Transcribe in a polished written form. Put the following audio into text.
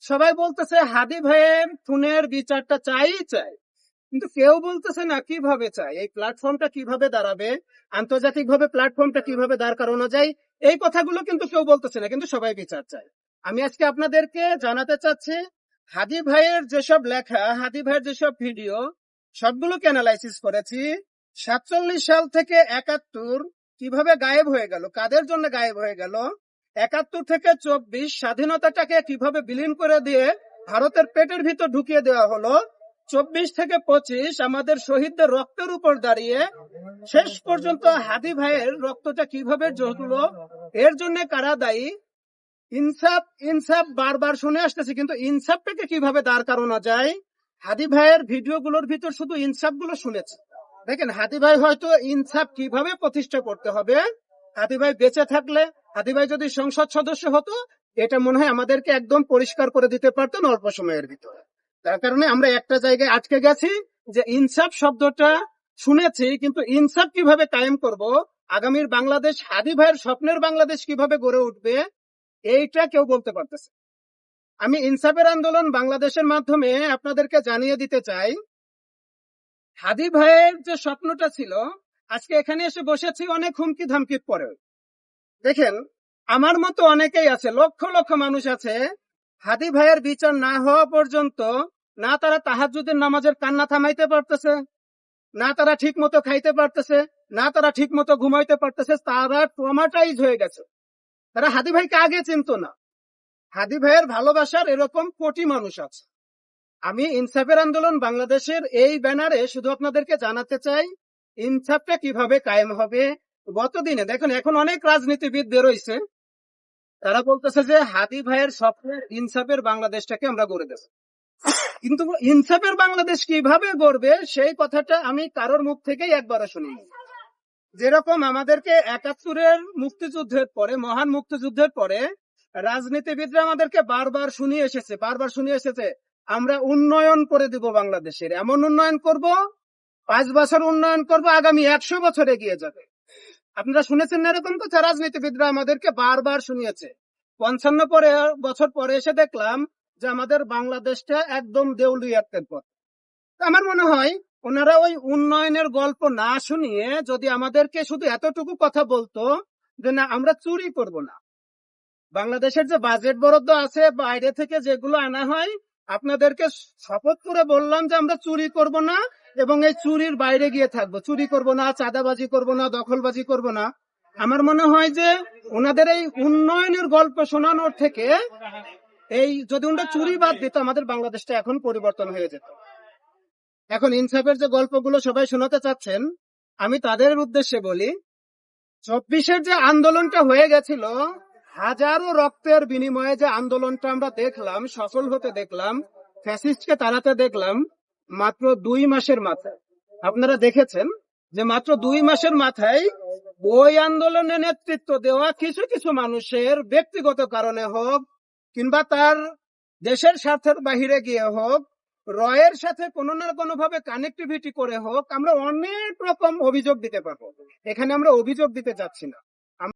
সবাই বলতেছে হাদি ভাইয়ের খুনের বিচারটা চাই, কিন্তু কেউ বলতেছে না কিভাবে চাই, এই প্ল্যাটফর্মটা কিভাবে দাঁড়াবে, আন্তর্জাতিক ভাবে প্ল্যাটফর্মটা কিভাবে দাঁড় করানো যায়, এই কথাগুলো কিন্তু কেউ বলতেছে না, কিন্তু সবাই বিচার চায়। আমি আজকে আপনাদেরকে জানাতে চাচ্ছি, হাদি ভাইয়ের যেসব লেখা, হাদি ভাইয়ের যেসব ভিডিও, সবগুলোকে অ্যানালাইসিস করেছি। 47 সাল থেকে 71 কিভাবে গায়েব হয়ে গেল, কাদের জন্য গায়েব হয়ে গেল, 71 থেকে 24 স্বাধীনতাটাকে কিভাবে বিলীন করে দিয়ে ভারতের পেটের ভিতর ঢুকিয়ে দেওয়া হলো, 24 থেকে 25 আমাদের শহীদদের রক্তের উপর দাঁড়িয়ে শেষ পর্যন্ত হাদি ভাইয়ের রক্তটা কিভাবে ঝরলো, এর জন্য কারা দায়ী, ইনসাফ ইনসাফ বারবার শুনে আসতেছি, কিন্তু ইনসাফটাকে কিভাবে দাঁড় করানো যায়। হাদি ভাইয়ের ভিডিওগুলোর ভিতর শুধু ইনসাফ গুলো শুনেছি। দেখেন, হাদি ভাই হয়তো ইনসাফ কিভাবে প্রতিষ্ঠা করতে হবে, হাদি ভাই বেঁচে থাকলে, হাদি ভাই যদি সংসদ সদস্য হতো, এটা মনে হয় আমাদেরকে একদম পরিষ্কার করে দিতে পারতেন অল্প সময়ের ভিতরে। তার কারণে আমরা একটা জায়গায় আটকে গেছি, যে ইনসাফ শব্দটা শুনেছি, কিন্তু ইনসাফ কিভাবে কায়েম করব, আগামীর বাংলাদেশ, হাদি ভাইয়ের স্বপ্নের বাংলাদেশ কিভাবে গড়ে উঠবে, এইটা কেউ বলতে পারতেছে। আমি ইনসাফের আন্দোলন বাংলাদেশের মাধ্যমে আপনাদেরকে জানিয়ে দিতে চাই, হাদি ভাইয়ের যে স্বপ্নটা ছিল, আজকে এখানে এসে বসেছি অনেক হুমকি ধামকির পরে। দেখেন, আমার মতো অনেকেই আছে, লক্ষ লক্ষ মানুষ আছে, হাদি ভাইয়ের বিচার না হওয়া পর্যন্ত না তারা তাহাজ্জুদের নামাজের কান্না থামাইতে পারতেছে, না তারা ঠিক মতো খাইতে পারতেছে, না তারা ঠিক মতো ঘুমাইতে পারতেছে, তারা ট্রমাটাইজ হয়ে গেছে। তারা হাদি ভাইকে আগে চিনতো না। হাদি ভাইয়ের ভালোবাসার এরকম কোটি মানুষ আছে। আমি ইনসাফের আন্দোলন বাংলাদেশের এই ব্যানারে শুধু আপনাদেরকে জানাতে চাই, ইনসাফটা কিভাবে কায়েম হবে। গতদিনে দেখেন, এখন অনেক রাজনীতিবিদ বেরোইছে, তারা বলতেছে যে হাদি ভাইয়ের স্বপ্নের ইনসাফের বাংলাদেশটাকে আমরা গড়ে দেব, কিন্তু ইনসাফের বাংলাদেশ কিভাবে গড়বে সেই কথাটা আমি কারোর মুখ থেকেই একবারও শুনিনি। যেরকম আমাদেরকে 71-এর মুক্তিযুদ্ধের পরে, মহান মুক্তিযুদ্ধের পরে রাজনীতিবিদরা আমাদেরকে বারবার শুনিয়ে এসেছে আমরা উন্নয়ন করে দিব বাংলাদেশের, এমন উন্নয়ন করব, 5 বছর উন্নয়ন করব, আগামী 100 বছর এগিয়ে যাবে। আপনারা শুনেছেন না এরকম কথা? রাজনীতিবিদরা আমাদেরকে বারবার শুনিয়েছে। 55 বছর পরে এসে দেখলাম যে আমাদের বাংলাদেশটা একদম দেউলিয়াতের পথ। আমার মনে হয় ওনারা ওই উন্নয়নের গল্প না শুনিয়ে যদি আমাদেরকে শুধু এতটুকু কথা বলতো যে না, আমরা চুরি করব না, বাংলাদেশের যে বাজেট বরাদ্দ আছে বাইরে থেকে যেগুলো আনা হয়, আপনাদেরকে শপথ করে বললাম যে আমরা চুরি করব না, এবং এই চুরির বাইরে গিয়ে থাকবো, চুরি করব না, চাঁদাবাজি করব না, দখলবাজি করব না। আমার মনে হয় যে ওনাদের এই উন্নয়নের গল্প শোনানোর থেকে এই যদি ওনারা চুরি বাদ দিত, আমাদের বাংলাদেশটা এখন পরিবর্তন হয়ে যেত। এখন ইনসাফের যে গল্পগুলো সবাই শোনাতে চাচ্ছেন, আমি তাদের উদ্দেশ্যে বলি, 24-এর যে আন্দোলনটা হয়ে গেছিল, হাজারো রক্তের বিনিময়ে যে আন্দোলনটা আমরা দেখলাম, সফল হতে দেখলাম, ফ্যাসিস্টকে তাড়াতে দেখলাম, মাত্র 2 মাসের মাথায় আপনারা দেখেছেন যে মাত্র 2 মাসের মাথায় ওই আন্দোলনে নেতৃত্ব দেওয়া কিছু কিছু মানুষের ব্যক্তিগত কারণে হোক, কিংবা তার দেশের স্বার্থের বাহিরে গিয়ে হোক, রয়ের সাথে কোনো না কোনো ভাবে কানেক্টিভিটি করে হোক, আমরা অনেক রকম অভিযোগ দিতে পারবো। এখানে আমরা অভিযোগ দিতে চাচ্ছি না,